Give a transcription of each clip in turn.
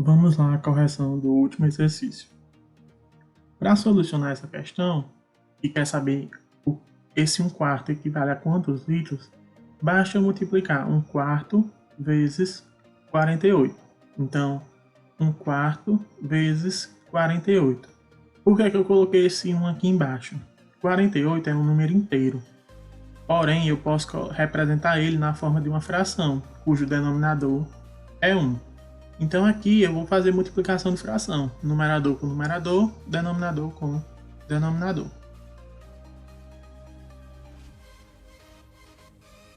Vamos lá à correção do último exercício. Para solucionar essa questão, e quer saber esse 1/4 equivale a quantos litros, basta eu multiplicar 1/4 vezes 48. Então, 1/4 vezes 48. Por que eu coloquei esse 1 aqui embaixo? 48 é um número inteiro. Porém, eu posso representar ele na forma de uma fração, cujo denominador é 1. Então aqui eu vou fazer multiplicação de fração, numerador com numerador, denominador com denominador.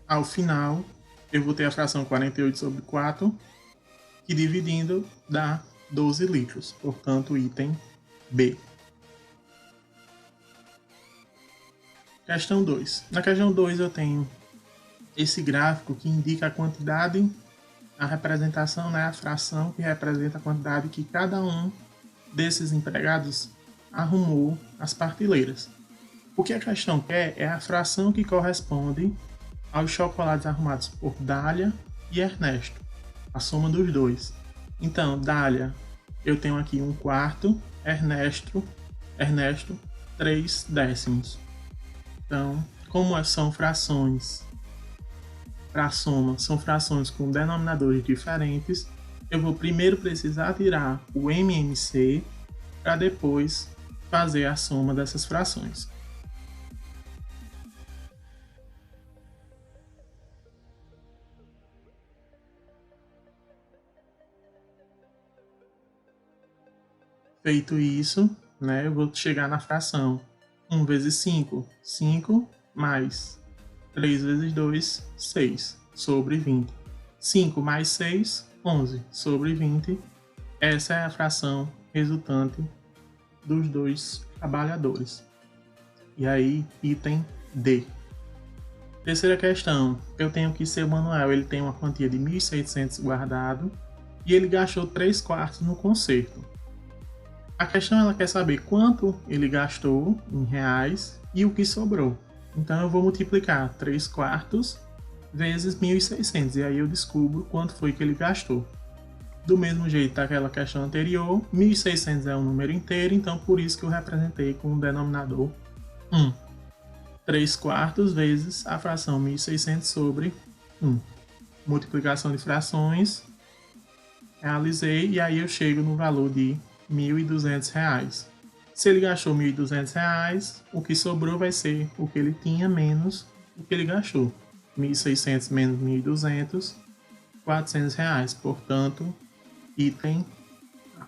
Ao final, eu vou ter a fração 48 sobre 4, que dividindo dá 12 litros, portanto, item B. Questão 2. Na questão 2 eu tenho esse gráfico que indica a quantidade, a representação, né, a fração que representa a quantidade que cada um desses empregados arrumou as partilheiras. O que a questão quer é a fração que corresponde aos chocolates arrumados por Dália e Ernesto, a soma dos dois. Então, Dália, eu tenho aqui 1/4, Ernesto 3/10. Então, como são frações para a soma, são frações com denominadores diferentes, eu vou primeiro precisar tirar o MMC para depois fazer a soma dessas frações. Feito isso, né, eu vou chegar na fração 1 vezes 5, 5 mais 3 vezes 2, 6, sobre 20. 5 mais 6, 11, sobre 20. Essa é a fração resultante dos dois trabalhadores. E aí, item D. Terceira questão. Eu tenho que seu Manuel, ele tem uma quantia de 1.600 guardado e ele gastou 3/4 no conserto. A questão ela quer saber quanto ele gastou em reais e o que sobrou. Então eu vou multiplicar 3/4 vezes 1.600 e aí eu descubro quanto foi que ele gastou. Do mesmo jeito daquela questão anterior, 1.600 é um número inteiro, então por isso que eu representei com o denominador 1. 3/4 vezes a fração 1.600 sobre 1. Multiplicação de frações, realizei e aí eu chego no valor de R$1.200. Se ele gastou R$1.200, o que sobrou vai ser o que ele tinha menos o que ele gastou. 1.600 menos 1.200, R$400. Portanto, item A.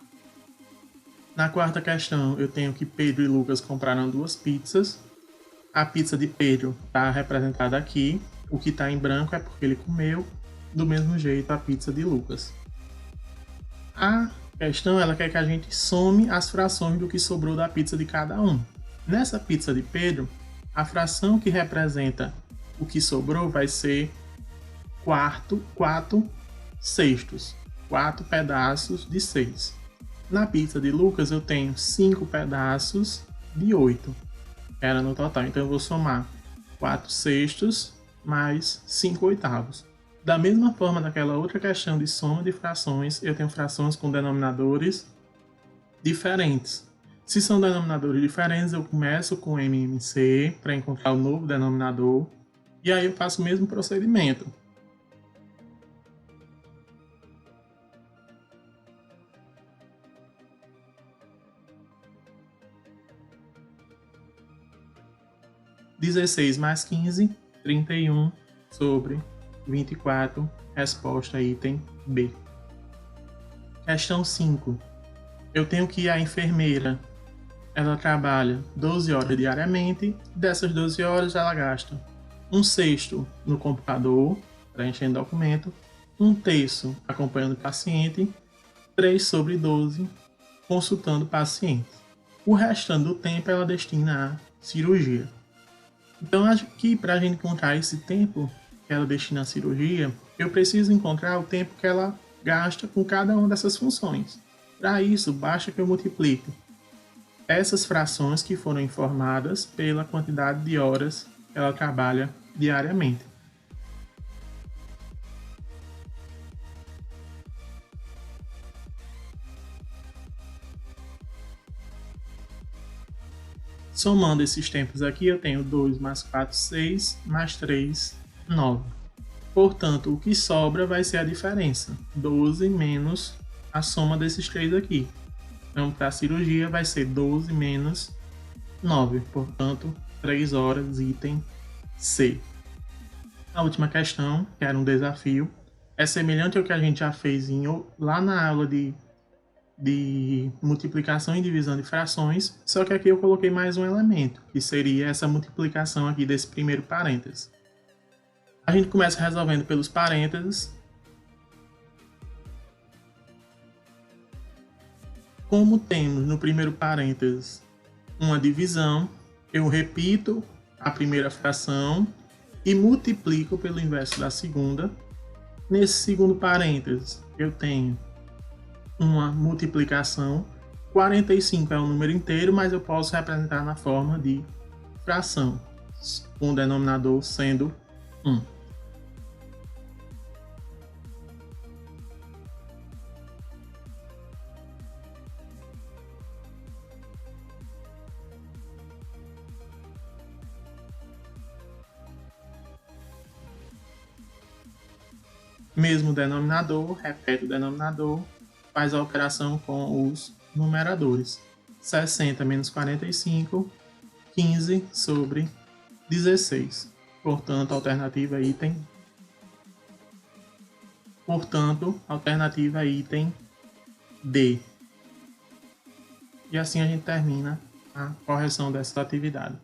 Na quarta questão, eu tenho que Pedro e Lucas compraram 2 pizzas. A pizza de Pedro está representada aqui. O que está em branco é porque ele comeu. Do mesmo jeito, a pizza de Lucas. A questão ela quer que a gente some as frações do que sobrou da pizza de cada um. Nessa pizza de Pedro, a fração que representa o que sobrou vai ser 4 sextos, 4 pedaços de 6. Na pizza de Lucas eu tenho 5 pedaços de 8, era no total, então eu vou somar 4 sextos mais 5 oitavos. Da mesma forma daquela outra questão de soma de frações, eu tenho frações com denominadores diferentes. Se são denominadores diferentes, eu começo com MMC para encontrar o novo denominador e aí eu faço o mesmo procedimento. (16 mais 15, 31 sobre 24, resposta item B. Questão 5. Eu tenho que a enfermeira, ela trabalha 12 horas diariamente, dessas 12 horas ela gasta 1/6 no computador, preenchendo documento, 1/3 acompanhando o paciente, 3 sobre 12 consultando pacientes. O restante do tempo ela destina à cirurgia. Então acho que para a gente encontrar esse tempo que ela destina à cirurgia, eu preciso encontrar o tempo que ela gasta com cada uma dessas funções. Para isso, basta que eu multiplique essas frações que foram informadas pela quantidade de horas que ela trabalha diariamente. Somando esses tempos aqui, eu tenho 2 mais 4, 6, mais 3, 9. Portanto, o que sobra vai ser a diferença, 12 menos a soma desses três aqui. Então, para a cirurgia, vai ser 12 menos 9, portanto, 3 horas, item C. A última questão, que era um desafio, é semelhante ao que a gente já fez lá na aula de multiplicação e divisão de frações, só que aqui eu coloquei mais um elemento, que seria essa multiplicação aqui desse primeiro parênteses. A gente começa resolvendo pelos parênteses. Como temos no primeiro parênteses uma divisão, eu repito a primeira fração e multiplico pelo inverso da segunda. Nesse segundo parênteses, eu tenho uma multiplicação. 45 é um número inteiro, mas eu posso representar na forma de fração, com o denominador sendo 1. Mesmo denominador, repete o denominador, faz a operação com os numeradores. 60 menos 45, 15 sobre 16. Portanto, alternativa item D. E assim a gente termina a correção dessa atividade.